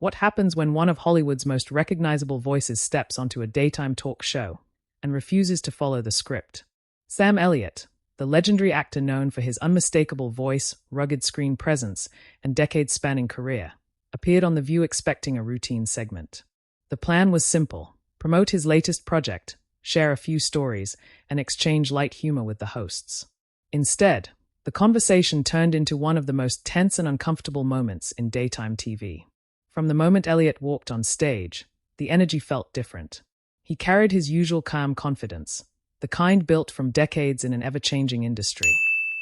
What happens when one of Hollywood's most recognizable voices steps onto a daytime talk show and refuses to follow the script? Sam Elliott, the legendary actor known for his unmistakable voice, rugged screen presence, and decades-spanning career, appeared on The View expecting a routine segment. The plan was simple: promote his latest project, share a few stories, and exchange light humor with the hosts. Instead, the conversation turned into one of the most tense and uncomfortable moments in daytime TV. From the moment Elliott walked on stage, the energy felt different. He carried his usual calm confidence, the kind built from decades in an ever-changing industry.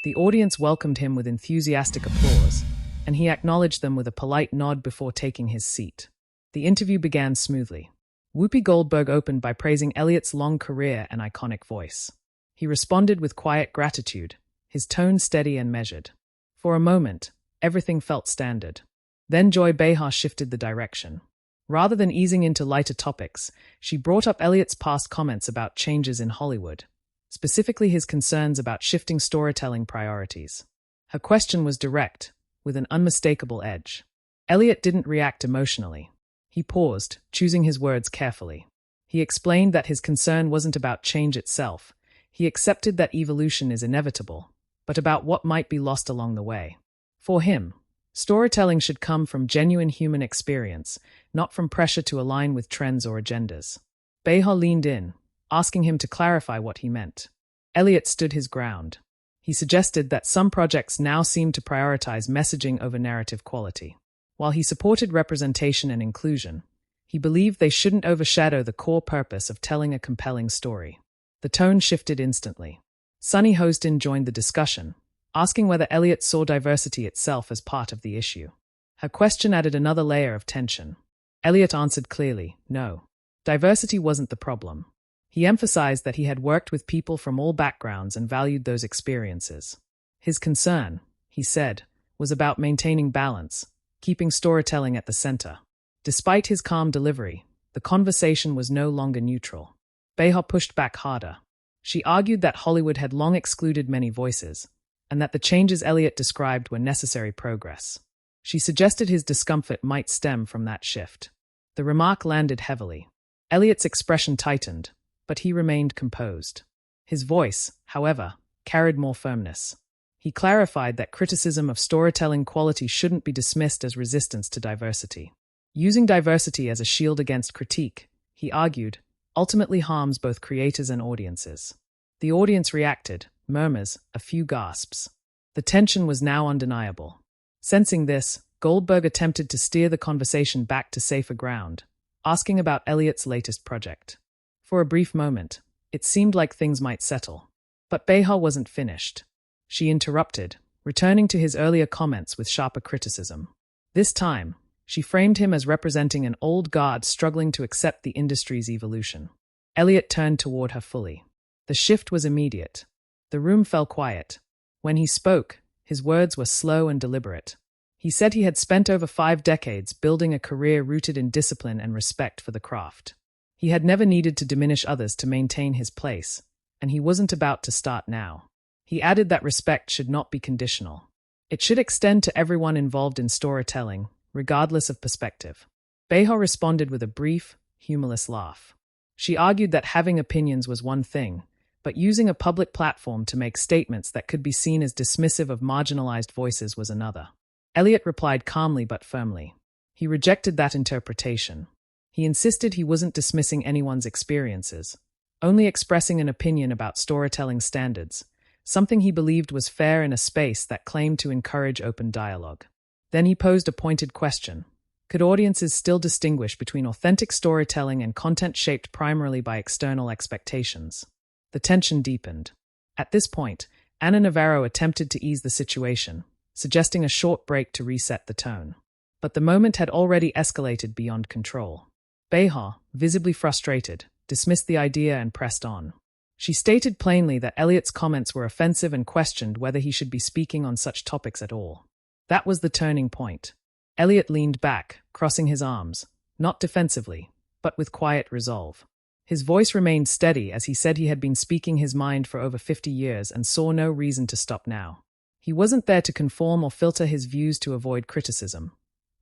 The audience welcomed him with enthusiastic applause, and he acknowledged them with a polite nod before taking his seat. The interview began smoothly. Whoopi Goldberg opened by praising Elliott's long career and iconic voice. He responded with quiet gratitude, his tone steady and measured. For a moment, everything felt standard. Then Joy Behar shifted the direction. Rather than easing into lighter topics, she brought up Elliott's past comments about changes in Hollywood, specifically his concerns about shifting storytelling priorities. Her question was direct, with an unmistakable edge. Elliott didn't react emotionally. He paused, choosing his words carefully. He explained that his concern wasn't about change itself. He accepted that evolution is inevitable, but about what might be lost along the way. For him, storytelling should come from genuine human experience, not from pressure to align with trends or agendas. Behar leaned in, asking him to clarify what he meant. Elliott stood his ground. He suggested that some projects now seem to prioritize messaging over narrative quality. While he supported representation and inclusion, he believed they shouldn't overshadow the core purpose of telling a compelling story. The tone shifted instantly. Sunny Hostin joined the discussion, asking whether Elliott saw diversity itself as part of the issue. Her question added another layer of tension. Elliott answered clearly, no. Diversity wasn't the problem. He emphasized that he had worked with people from all backgrounds and valued those experiences. His concern, he said, was about maintaining balance, keeping storytelling at the center. Despite his calm delivery, the conversation was no longer neutral. Behar pushed back harder. She argued that Hollywood had long excluded many voices, and that the changes Elliott described were necessary progress. She suggested his discomfort might stem from that shift. The remark landed heavily. Elliott's expression tightened, but he remained composed. His voice, however, carried more firmness. He clarified that criticism of storytelling quality shouldn't be dismissed as resistance to diversity. Using diversity as a shield against critique, he argued, ultimately harms both creators and audiences. The audience reacted, murmurs, a few gasps. The tension was now undeniable. Sensing this, Goldberg attempted to steer the conversation back to safer ground, asking about Elliott's latest project. For a brief moment, it seemed like things might settle. But Behar wasn't finished. She interrupted, returning to his earlier comments with sharper criticism. This time, she framed him as representing an old guard struggling to accept the industry's evolution. Elliott turned toward her fully. The shift was immediate. The room fell quiet. When he spoke, his words were slow and deliberate. He said he had spent over 5 decades building a career rooted in discipline and respect for the craft. He had never needed to diminish others to maintain his place, and he wasn't about to start now. He added that respect should not be conditional. It should extend to everyone involved in storytelling, regardless of perspective. Behar responded with a brief, humorless laugh. She argued that having opinions was one thing, but using a public platform to make statements that could be seen as dismissive of marginalized voices was another. Elliott replied calmly but firmly. He rejected that interpretation. He insisted he wasn't dismissing anyone's experiences, only expressing an opinion about storytelling standards, something he believed was fair in a space that claimed to encourage open dialogue. Then he posed a pointed question. Could audiences still distinguish between authentic storytelling and content shaped primarily by external expectations? The tension deepened. At this point, Ana Navarro attempted to ease the situation, suggesting a short break to reset the tone. But the moment had already escalated beyond control. Behar, visibly frustrated, dismissed the idea and pressed on. She stated plainly that Elliott's comments were offensive and questioned whether he should be speaking on such topics at all. That was the turning point. Elliott leaned back, crossing his arms, not defensively, but with quiet resolve. His voice remained steady as he said he had been speaking his mind for over 50 years and saw no reason to stop now. He wasn't there to conform or filter his views to avoid criticism.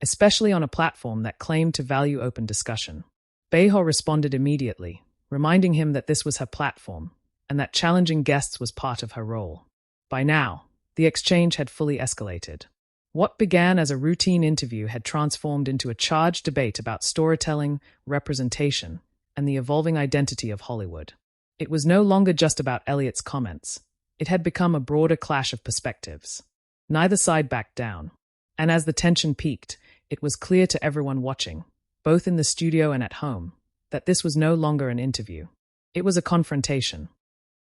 especially on a platform that claimed to value open discussion. Behar responded immediately, reminding him that this was her platform, and that challenging guests was part of her role. By now, the exchange had fully escalated. What began as a routine interview had transformed into a charged debate about storytelling, representation, and the evolving identity of Hollywood. It was no longer just about Elliott's comments. It had become a broader clash of perspectives. Neither side backed down. And as the tension peaked, it was clear to everyone watching, both in the studio and at home, that this was no longer an interview. It was a confrontation.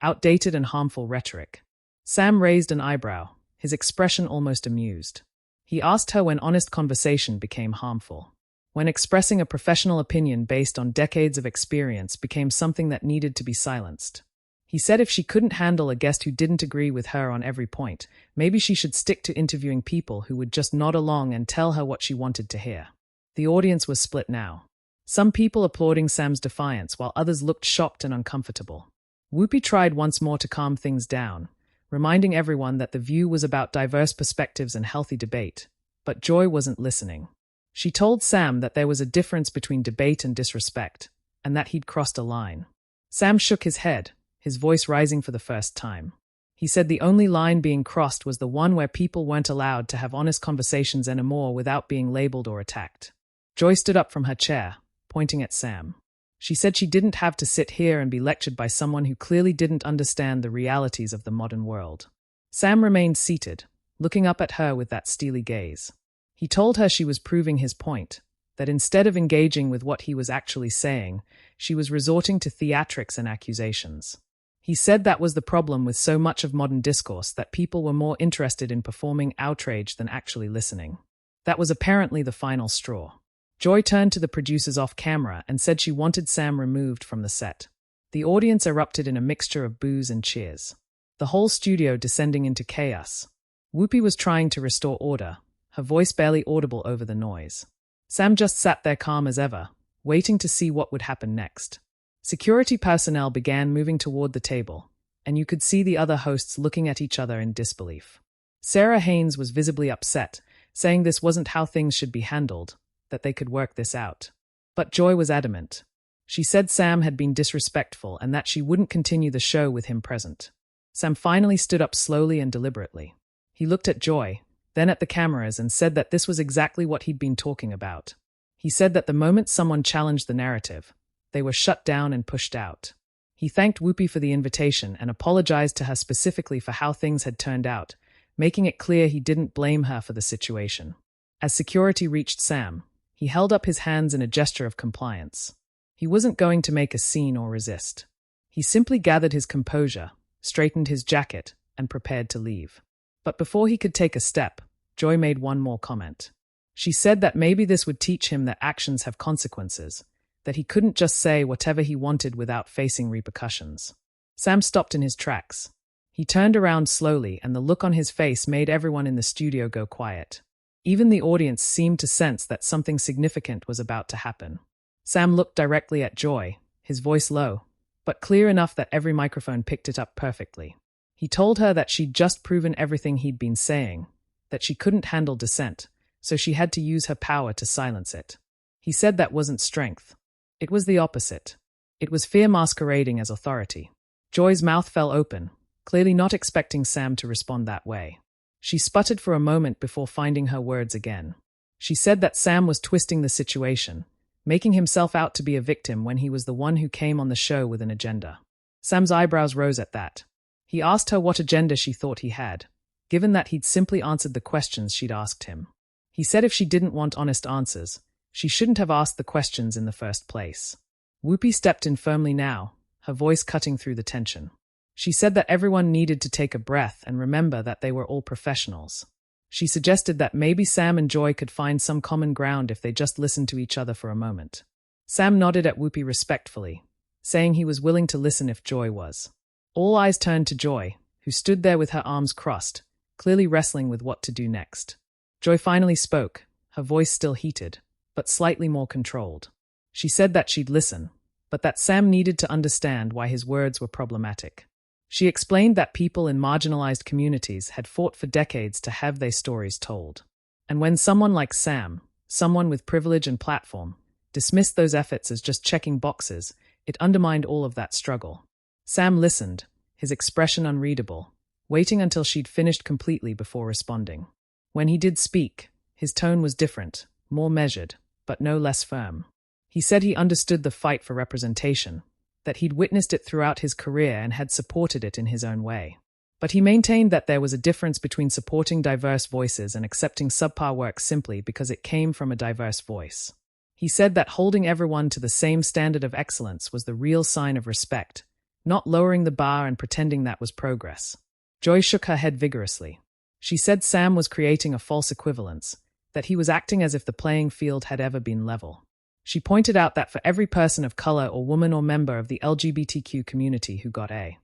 Outdated and harmful rhetoric. Sam raised an eyebrow, his expression almost amused. He asked her when honest conversation became harmful. When expressing a professional opinion based on decades of experience became something that needed to be silenced. He said if she couldn't handle a guest who didn't agree with her on every point, maybe she should stick to interviewing people who would just nod along and tell her what she wanted to hear. The audience was split now. Some people applauding Sam's defiance while others looked shocked and uncomfortable. Whoopi tried once more to calm things down, reminding everyone that The View was about diverse perspectives and healthy debate, but Joy wasn't listening. She told Sam that there was a difference between debate and disrespect, and that he'd crossed a line. Sam shook his head, his voice rising for the first time. He said the only line being crossed was the one where people weren't allowed to have honest conversations anymore without being labeled or attacked. Joy stood up from her chair, pointing at Sam. She said she didn't have to sit here and be lectured by someone who clearly didn't understand the realities of the modern world. Sam remained seated, looking up at her with that steely gaze. He told her she was proving his point, that instead of engaging with what he was actually saying, she was resorting to theatrics and accusations. He said that was the problem with so much of modern discourse, that people were more interested in performing outrage than actually listening. That was apparently the final straw. Joy turned to the producers off camera and said she wanted Sam removed from the set. The audience erupted in a mixture of boos and cheers. The whole studio descending into chaos. Whoopi was trying to restore order, her voice barely audible over the noise. Sam just sat there calm as ever, waiting to see what would happen next. Security personnel began moving toward the table, and you could see the other hosts looking at each other in disbelief. Sarah Haynes was visibly upset, saying this wasn't how things should be handled, that they could work this out. But Joy was adamant. She said Sam had been disrespectful and that she wouldn't continue the show with him present. Sam finally stood up slowly and deliberately. He looked at Joy, then at the cameras, and said that this was exactly what he'd been talking about. He said that the moment someone challenged the narrative, they were shut down and pushed out. He thanked Whoopi for the invitation and apologized to her specifically for how things had turned out, making it clear he didn't blame her for the situation. As security reached Sam, he held up his hands in a gesture of compliance. He wasn't going to make a scene or resist. He simply gathered his composure, straightened his jacket, and prepared to leave. But before he could take a step, Joy made one more comment. She said that maybe this would teach him that actions have consequences, that he couldn't just say whatever he wanted without facing repercussions. Sam stopped in his tracks. He turned around slowly, and the look on his face made everyone in the studio go quiet. Even the audience seemed to sense that something significant was about to happen. Sam looked directly at Joy, his voice low, but clear enough that every microphone picked it up perfectly. He told her that she'd just proven everything he'd been saying, that she couldn't handle dissent, so she had to use her power to silence it. He said that wasn't strength. It was the opposite. It was fear masquerading as authority. Joy's mouth fell open, clearly not expecting Sam to respond that way. She sputtered for a moment before finding her words again. She said that Sam was twisting the situation, making himself out to be a victim when he was the one who came on the show with an agenda. Sam's eyebrows rose at that. He asked her what agenda she thought he had, given that he'd simply answered the questions she'd asked him. He said if she didn't want honest answers, she shouldn't have asked the questions in the first place. Whoopi stepped in firmly now, her voice cutting through the tension. She said that everyone needed to take a breath and remember that they were all professionals. She suggested that maybe Sam and Joy could find some common ground if they just listened to each other for a moment. Sam nodded at Whoopi respectfully, saying he was willing to listen if Joy was. All eyes turned to Joy, who stood there with her arms crossed, clearly wrestling with what to do next. Joy finally spoke, her voice still heated, but slightly more controlled. She said that she'd listen, but that Sam needed to understand why his words were problematic. She explained that people in marginalized communities had fought for decades to have their stories told. And when someone like Sam, someone with privilege and platform, dismissed those efforts as just checking boxes. It undermined all of that struggle. Sam listened, his expression unreadable, waiting until she'd finished completely before responding. When he did speak, his tone was different, more measured, but no less firm. He said he understood the fight for representation, that he'd witnessed it throughout his career and had supported it in his own way. But he maintained that there was a difference between supporting diverse voices and accepting subpar work simply because it came from a diverse voice. He said that holding everyone to the same standard of excellence was the real sign of respect, not lowering the bar and pretending that was progress. Joy shook her head vigorously. She said Sam was creating a false equivalence, that he was acting as if the playing field had ever been level. She pointed out that for every person of color or woman or member of the LGBTQ community who got a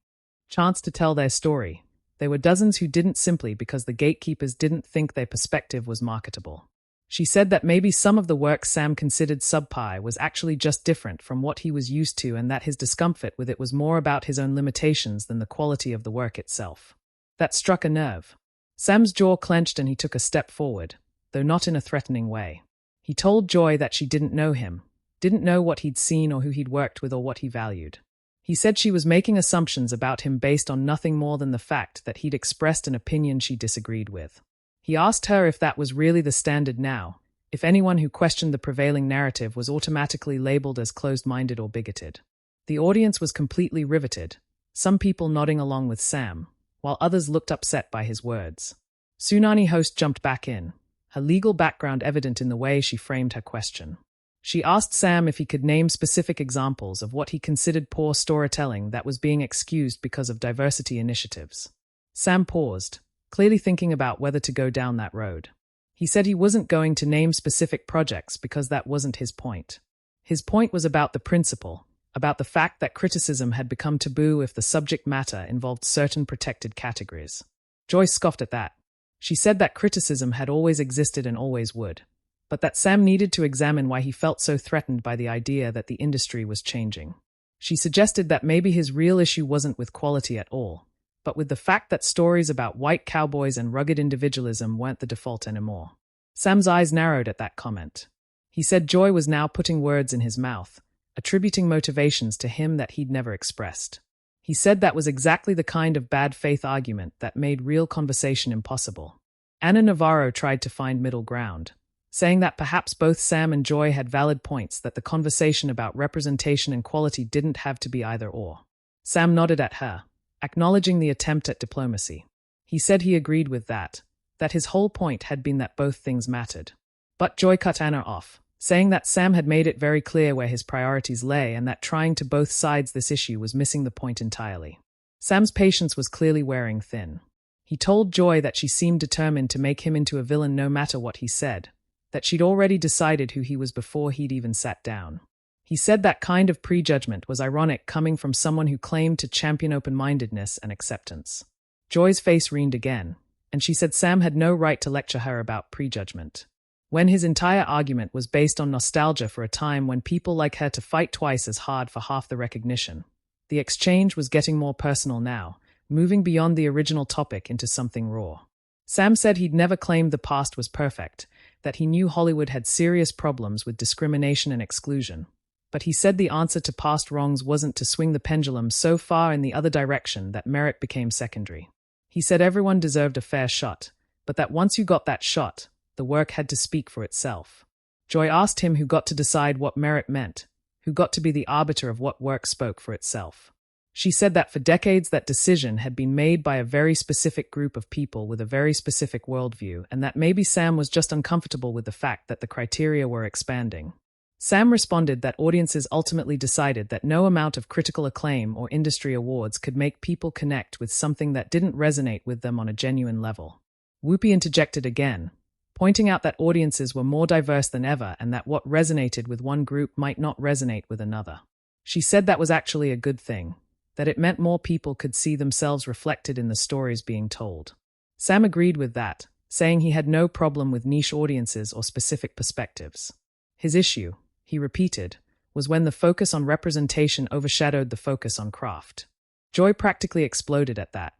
chance to tell their story, there were dozens who didn't simply because the gatekeepers didn't think their perspective was marketable. She said that maybe some of the work Sam considered subpar was actually just different from what he was used to and that his discomfort with it was more about his own limitations than the quality of the work itself. That struck a nerve. Sam's jaw clenched and he took a step forward, though not in a threatening way. He told Joy that she didn't know him, didn't know what he'd seen or who he'd worked with or what he valued. He said she was making assumptions about him based on nothing more than the fact that he'd expressed an opinion she disagreed with. He asked her if that was really the standard now, if anyone who questioned the prevailing narrative was automatically labeled as closed-minded or bigoted. The audience was completely riveted, some people nodding along with Sam, while others looked upset by his words. Tsunami host jumped back in, her legal background evident in the way she framed her question. She asked Sam if he could name specific examples of what he considered poor storytelling that was being excused because of diversity initiatives. Sam paused, clearly thinking about whether to go down that road. He said he wasn't going to name specific projects because that wasn't his point. His point was about the principle, about the fact that criticism had become taboo if the subject matter involved certain protected categories. Joy scoffed at that. She said that criticism had always existed and always would, but that Sam needed to examine why he felt so threatened by the idea that the industry was changing. She suggested that maybe his real issue wasn't with quality at all, but with the fact that stories about white cowboys and rugged individualism weren't the default anymore. Sam's eyes narrowed at that comment. He said Joy was now putting words in his mouth, attributing motivations to him that he'd never expressed. He said that was exactly the kind of bad faith argument that made real conversation impossible. Ana Navarro tried to find middle ground, saying that perhaps both Sam and Joy had valid points that the conversation about representation and quality didn't have to be either or. Sam nodded at her, acknowledging the attempt at diplomacy. He said he agreed with that his whole point had been that both things mattered. But Joy cut Ana off, saying that Sam had made it very clear where his priorities lay and that trying to both sides this issue was missing the point entirely. Sam's patience was clearly wearing thin. He told Joy that she seemed determined to make him into a villain no matter what he said, that she'd already decided who he was before he'd even sat down. He said that kind of prejudgment was ironic coming from someone who claimed to champion open-mindedness and acceptance. Joy's face wrined again, and she said Sam had no right to lecture her about prejudgment, when his entire argument was based on nostalgia for a time when people like her to fight twice as hard for half the recognition. The exchange was getting more personal now, moving beyond the original topic into something raw. Sam said he'd never claimed the past was perfect, that he knew Hollywood had serious problems with discrimination and exclusion. But he said the answer to past wrongs wasn't to swing the pendulum so far in the other direction that merit became secondary. He said everyone deserved a fair shot, but that once you got that shot, the work had to speak for itself. Joy asked him who got to decide what merit meant, who got to be the arbiter of what work spoke for itself. She said that for decades that decision had been made by a very specific group of people with a very specific worldview, and that maybe Sam was just uncomfortable with the fact that the criteria were expanding. Sam responded that audiences ultimately decided that no amount of critical acclaim or industry awards could make people connect with something that didn't resonate with them on a genuine level. Whoopi interjected again, pointing out that audiences were more diverse than ever and that what resonated with one group might not resonate with another. She said that was actually a good thing, that it meant more people could see themselves reflected in the stories being told. Sam agreed with that, saying he had no problem with niche audiences or specific perspectives. His issue, he repeated, was when the focus on representation overshadowed the focus on craft. Joy practically exploded at that.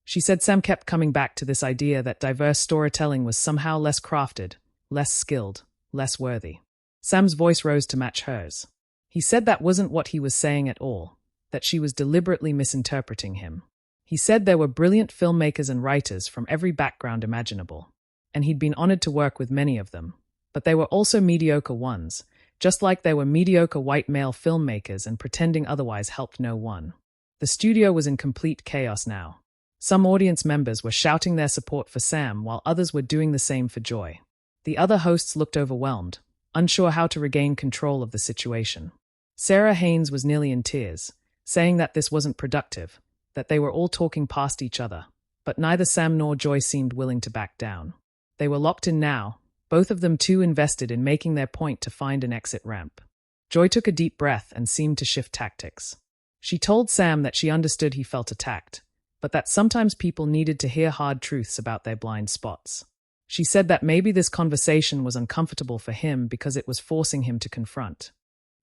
She said Sam kept coming back to this idea that diverse storytelling was somehow less crafted, less skilled, less worthy. Sam's voice rose to match hers. He said that wasn't what he was saying at all, that she was deliberately misinterpreting him. He said there were brilliant filmmakers and writers from every background imaginable, and he'd been honored to work with many of them, but they were also mediocre ones, just like they were mediocre white male filmmakers, and pretending otherwise helped no one. The studio was in complete chaos now. Some audience members were shouting their support for Sam while others were doing the same for Joy. The other hosts looked overwhelmed, unsure how to regain control of the situation. Sarah Haynes was nearly in tears, saying that this wasn't productive, that they were all talking past each other, but neither Sam nor Joy seemed willing to back down. They were locked in now, both of them too invested in making their point to find an exit ramp. Joy took a deep breath and seemed to shift tactics. She told Sam that she understood he felt attacked, but that sometimes people needed to hear hard truths about their blind spots. She said that maybe this conversation was uncomfortable for him because it was forcing him to confront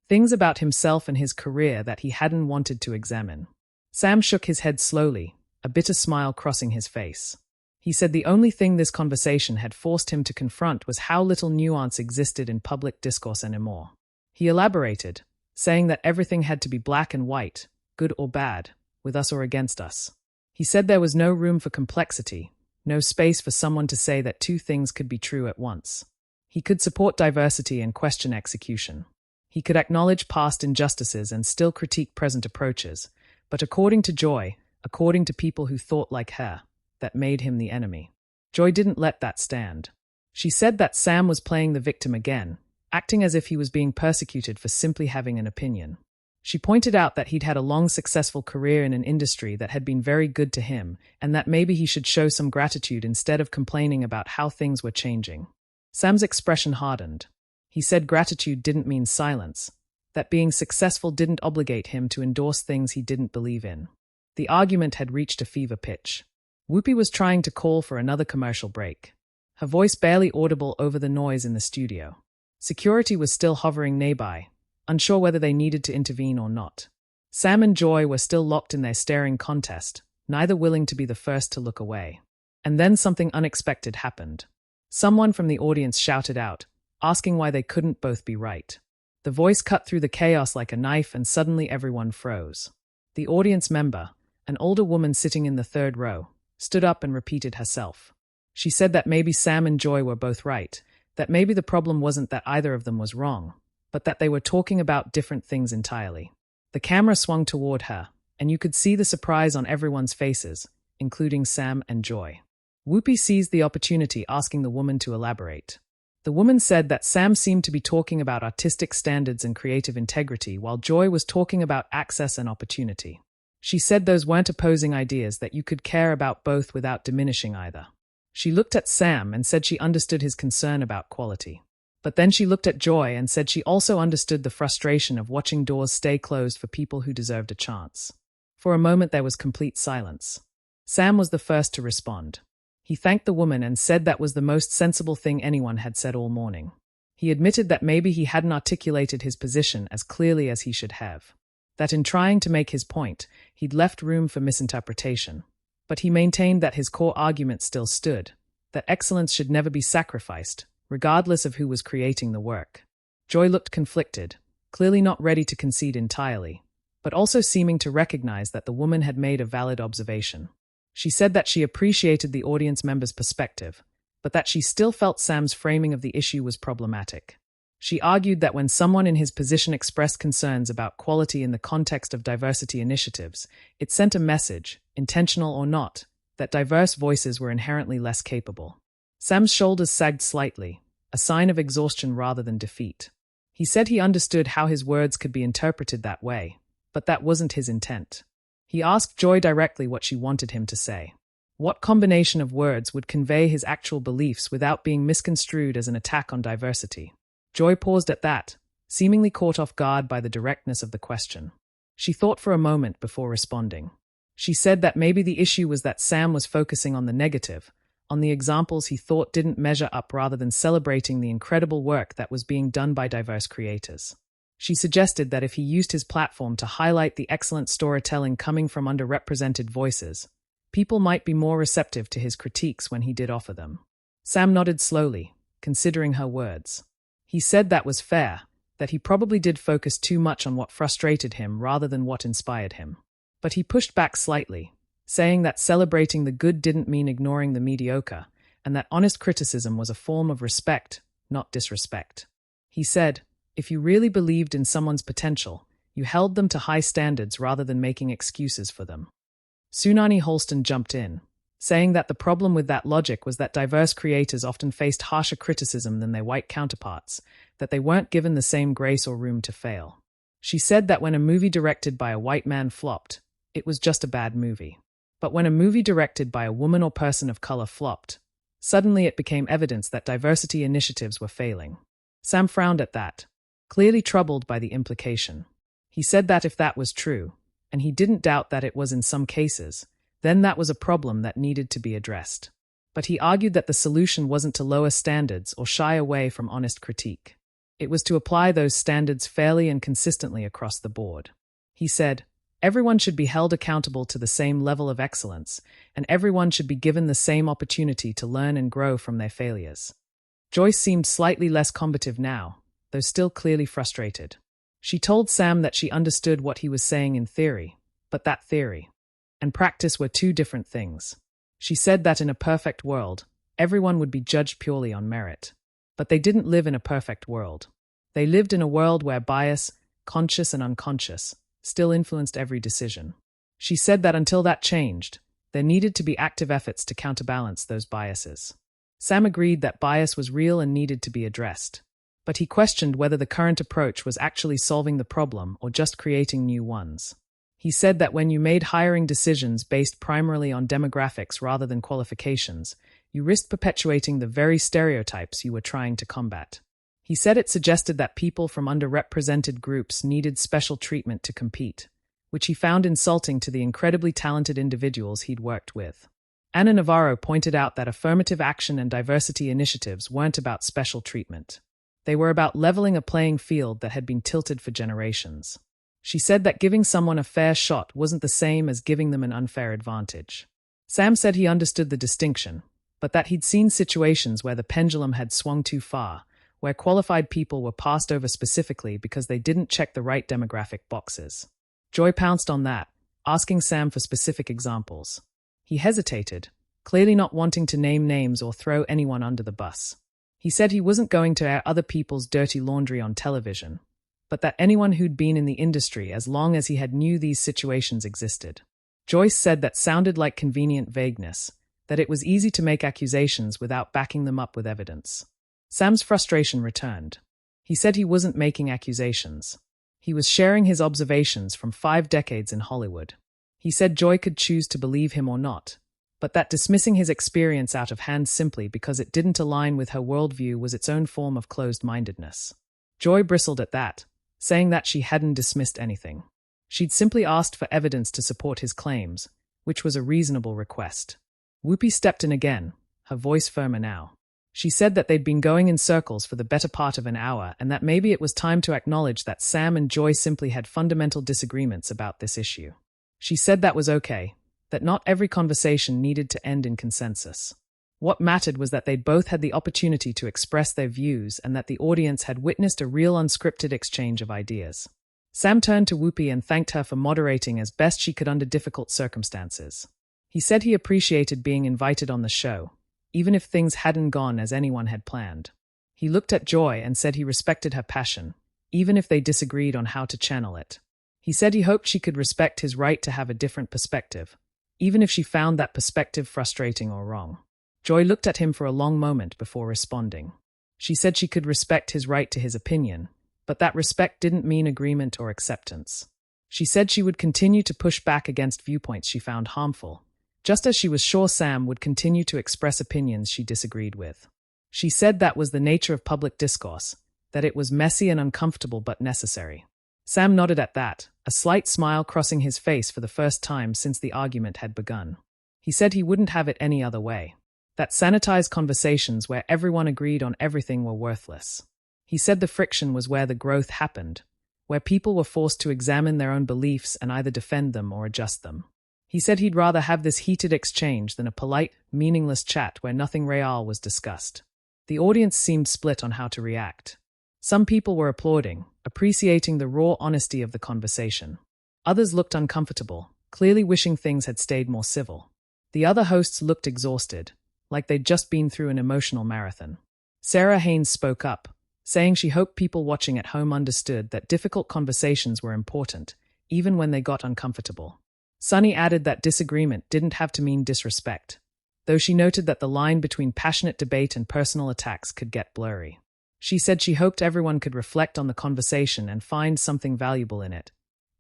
things about himself and his career that he hadn't wanted to examine. Sam shook his head slowly, a bitter smile crossing his face. He said the only thing this conversation had forced him to confront was how little nuance existed in public discourse anymore. He elaborated, saying that everything had to be black and white, good or bad, with us or against us. He said there was no room for complexity, no space for someone to say that two things could be true at once. He could support diversity and question execution. He could acknowledge past injustices and still critique present approaches, but according to Joy, according to people who thought like her, that made him the enemy. Joy didn't let that stand. She said that Sam was playing the victim again, acting as if he was being persecuted for simply having an opinion. She pointed out that he'd had a long, successful career in an industry that had been very good to him, and that maybe he should show some gratitude instead of complaining about how things were changing. Sam's expression hardened. He said gratitude didn't mean silence, that being successful didn't obligate him to endorse things he didn't believe in. The argument had reached a fever pitch. Whoopi was trying to call for another commercial break, her voice barely audible over the noise in the studio. Security was still hovering nearby, unsure whether they needed to intervene or not. Sam and Joy were still locked in their staring contest, neither willing to be the first to look away. And then something unexpected happened. Someone from the audience shouted out, asking why they couldn't both be right. The voice cut through the chaos like a knife, and suddenly everyone froze. The audience member, an older woman sitting in the third row, stood up and repeated herself. She said that maybe Sam and Joy were both right, that maybe the problem wasn't that either of them was wrong, but that they were talking about different things entirely. The camera swung toward her, and you could see the surprise on everyone's faces, including Sam and Joy. Whoopi seized the opportunity, asking the woman to elaborate. The woman said that Sam seemed to be talking about artistic standards and creative integrity, while Joy was talking about access and opportunity. She said those weren't opposing ideas, that you could care about both without diminishing either. She looked at Sam and said she understood his concern about quality. But then she looked at Joy and said she also understood the frustration of watching doors stay closed for people who deserved a chance. For a moment there was complete silence. Sam was the first to respond. He thanked the woman and said that was the most sensible thing anyone had said all morning. He admitted that maybe he hadn't articulated his position as clearly as he should have. That in trying to make his point, he'd left room for misinterpretation. But he maintained that his core argument still stood, that excellence should never be sacrificed, regardless of who was creating the work. Joy looked conflicted, clearly not ready to concede entirely, but also seeming to recognize that the woman had made a valid observation. She said that she appreciated the audience member's perspective, but that she still felt Sam's framing of the issue was problematic. She argued that when someone in his position expressed concerns about quality in the context of diversity initiatives, it sent a message, intentional or not, that diverse voices were inherently less capable. Sam's shoulders sagged slightly, a sign of exhaustion rather than defeat. He said he understood how his words could be interpreted that way, but that wasn't his intent. He asked Joy directly what she wanted him to say. What combination of words would convey his actual beliefs without being misconstrued as an attack on diversity? Joy paused at that, seemingly caught off guard by the directness of the question. She thought for a moment before responding. She said that maybe the issue was that Sam was focusing on the negative, on the examples he thought didn't measure up, rather than celebrating the incredible work that was being done by diverse creators. She suggested that if he used his platform to highlight the excellent storytelling coming from underrepresented voices, people might be more receptive to his critiques when he did offer them. Sam nodded slowly, considering her words. He said that was fair, that he probably did focus too much on what frustrated him rather than what inspired him. But he pushed back slightly, saying that celebrating the good didn't mean ignoring the mediocre, and that honest criticism was a form of respect, not disrespect. He said, if you really believed in someone's potential, you held them to high standards rather than making excuses for them. Sunani Holston jumped in, saying that the problem with that logic was that diverse creators often faced harsher criticism than their white counterparts, that they weren't given the same grace or room to fail. She said that when a movie directed by a white man flopped, it was just a bad movie. But when a movie directed by a woman or person of color flopped, suddenly it became evidence that diversity initiatives were failing. Sam frowned at that, clearly troubled by the implication. He said that if that was true, and he didn't doubt that it was in some cases, then that was a problem that needed to be addressed. But he argued that the solution wasn't to lower standards or shy away from honest critique. It was to apply those standards fairly and consistently across the board. He said, everyone should be held accountable to the same level of excellence, and everyone should be given the same opportunity to learn and grow from their failures. Joyce seemed slightly less combative now, though still clearly frustrated. She told Sam that she understood what he was saying in theory, but that theory and practice were two different things. She said that in a perfect world, everyone would be judged purely on merit. But they didn't live in a perfect world. They lived in a world where bias, conscious and unconscious, still influenced every decision. She said that until that changed, there needed to be active efforts to counterbalance those biases. Sam agreed that bias was real and needed to be addressed. But he questioned whether the current approach was actually solving the problem or just creating new ones. He said that when you made hiring decisions based primarily on demographics rather than qualifications, you risked perpetuating the very stereotypes you were trying to combat. He said it suggested that people from underrepresented groups needed special treatment to compete, which he found insulting to the incredibly talented individuals he'd worked with. Ana Navarro pointed out that affirmative action and diversity initiatives weren't about special treatment. They were about leveling a playing field that had been tilted for generations. She said that giving someone a fair shot wasn't the same as giving them an unfair advantage. Sam said he understood the distinction, but that he'd seen situations where the pendulum had swung too far, where qualified people were passed over specifically because they didn't check the right demographic boxes. Joy pounced on that, asking Sam for specific examples. He hesitated, clearly not wanting to name names or throw anyone under the bus. He said he wasn't going to air other people's dirty laundry on television, but that anyone who'd been in the industry as long as he had knew these situations existed. Joyce said that sounded like convenient vagueness, that it was easy to make accusations without backing them up with evidence. Sam's frustration returned. He said he wasn't making accusations. He was sharing his observations from 5 decades in Hollywood. He said Joy could choose to believe him or not, but that dismissing his experience out of hand simply because it didn't align with her worldview was its own form of closed-mindedness. Joy bristled at that, saying that she hadn't dismissed anything. She'd simply asked for evidence to support his claims, which was a reasonable request. Whoopi stepped in again, her voice firmer now. She said that they'd been going in circles for the better part of an hour and that maybe it was time to acknowledge that Sam and Joy simply had fundamental disagreements about this issue. She said that was okay, that not every conversation needed to end in consensus. What mattered was that they'd both had the opportunity to express their views and that the audience had witnessed a real unscripted exchange of ideas. Sam turned to Whoopi and thanked her for moderating as best she could under difficult circumstances. He said he appreciated being invited on the show, even if things hadn't gone as anyone had planned. He looked at Joy and said he respected her passion, even if they disagreed on how to channel it. He said he hoped she could respect his right to have a different perspective, even if she found that perspective frustrating or wrong. Joy looked at him for a long moment before responding. She said she could respect his right to his opinion, but that respect didn't mean agreement or acceptance. She said she would continue to push back against viewpoints she found harmful, just as she was sure Sam would continue to express opinions she disagreed with. She said that was the nature of public discourse, that it was messy and uncomfortable but necessary. Sam nodded at that, a slight smile crossing his face for the first time since the argument had begun. He said he wouldn't have it any other way. That sanitized conversations where everyone agreed on everything were worthless. He said the friction was where the growth happened, where people were forced to examine their own beliefs and either defend them or adjust them. He said he'd rather have this heated exchange than a polite, meaningless chat where nothing real was discussed. The audience seemed split on how to react. Some people were applauding, appreciating the raw honesty of the conversation. Others looked uncomfortable, clearly wishing things had stayed more civil. The other hosts looked exhausted, like they'd just been through an emotional marathon. Sarah Haynes spoke up, saying she hoped people watching at home understood that difficult conversations were important, even when they got uncomfortable. Sunny added that disagreement didn't have to mean disrespect, though she noted that the line between passionate debate and personal attacks could get blurry. She said she hoped everyone could reflect on the conversation and find something valuable in it,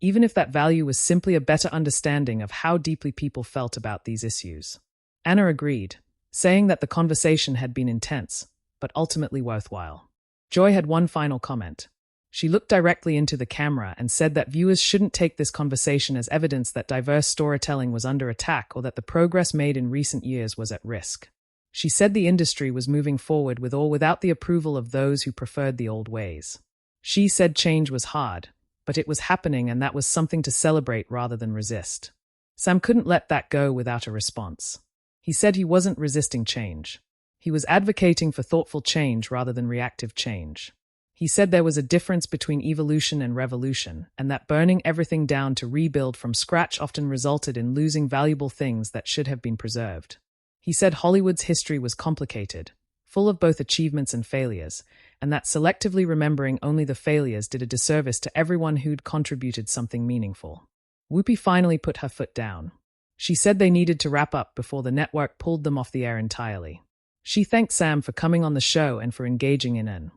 even if that value was simply a better understanding of how deeply people felt about these issues. Anna agreed, saying that the conversation had been intense, but ultimately worthwhile. Joy had one final comment. She looked directly into the camera and said that viewers shouldn't take this conversation as evidence that diverse storytelling was under attack or that the progress made in recent years was at risk. She said the industry was moving forward with or without the approval of those who preferred the old ways. She said change was hard, but it was happening and that was something to celebrate rather than resist. Sam couldn't let that go without a response. He said he wasn't resisting change. He was advocating for thoughtful change rather than reactive change. He said there was a difference between evolution and revolution, and that burning everything down to rebuild from scratch often resulted in losing valuable things that should have been preserved. He said Hollywood's history was complicated, full of both achievements and failures, and that selectively remembering only the failures did a disservice to everyone who'd contributed something meaningful. Whoopi finally put her foot down. She said they needed to wrap up before the network pulled them off the air entirely. She thanked Sam for coming on the show and for engaging in an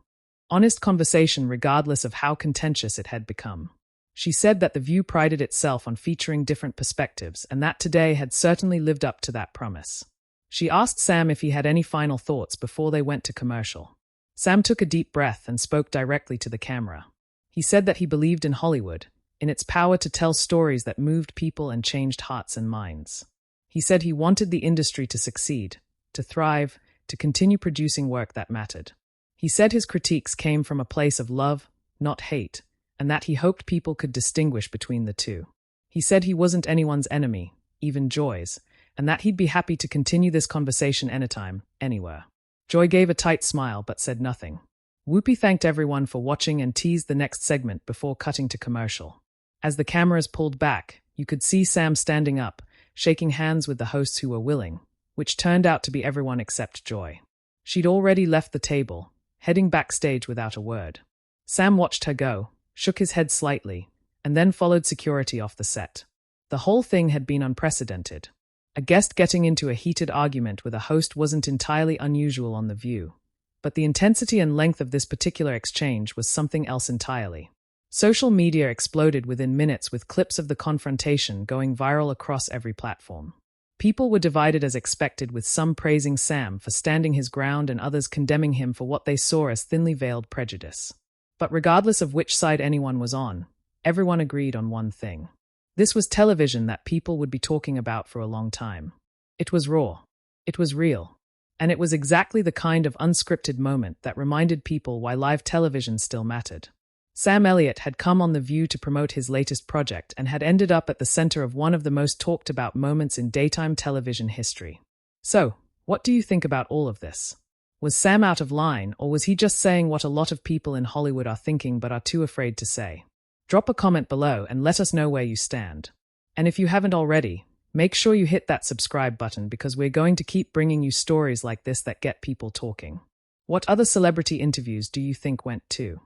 honest conversation regardless of how contentious it had become. She said that The View prided itself on featuring different perspectives and that Today had certainly lived up to that promise. She asked Sam if he had any final thoughts before they went to commercial. Sam took a deep breath and spoke directly to the camera. He said that he believed in Hollywood, in its power to tell stories that moved people and changed hearts and minds. He said he wanted the industry to succeed, to thrive, to continue producing work that mattered. He said his critiques came from a place of love, not hate, and that he hoped people could distinguish between the two. He said he wasn't anyone's enemy, even Joy's, and that he'd be happy to continue this conversation anytime, anywhere. Joy gave a tight smile but said nothing. Whoopi thanked everyone for watching and teased the next segment before cutting to commercial. As the cameras pulled back, you could see Sam standing up, shaking hands with the hosts who were willing, which turned out to be everyone except Joy. She'd already left the table, heading backstage without a word. Sam watched her go, shook his head slightly, and then followed security off the set. The whole thing had been unprecedented. A guest getting into a heated argument with a host wasn't entirely unusual on The View, but the intensity and length of this particular exchange was something else entirely. Social media exploded within minutes with clips of the confrontation going viral across every platform. People were divided as expected, with some praising Sam for standing his ground and others condemning him for what they saw as thinly veiled prejudice. But regardless of which side anyone was on, everyone agreed on one thing. This was television that people would be talking about for a long time. It was raw. It was real. And it was exactly the kind of unscripted moment that reminded people why live television still mattered. Sam Elliott had come on The View to promote his latest project and had ended up at the center of one of the most talked about moments in daytime television history. So, what do you think about all of this? Was Sam out of line, or was he just saying what a lot of people in Hollywood are thinking but are too afraid to say? Drop a comment below and let us know where you stand. And if you haven't already, make sure you hit that subscribe button because we're going to keep bringing you stories like this that get people talking. What other celebrity interviews do you think went too?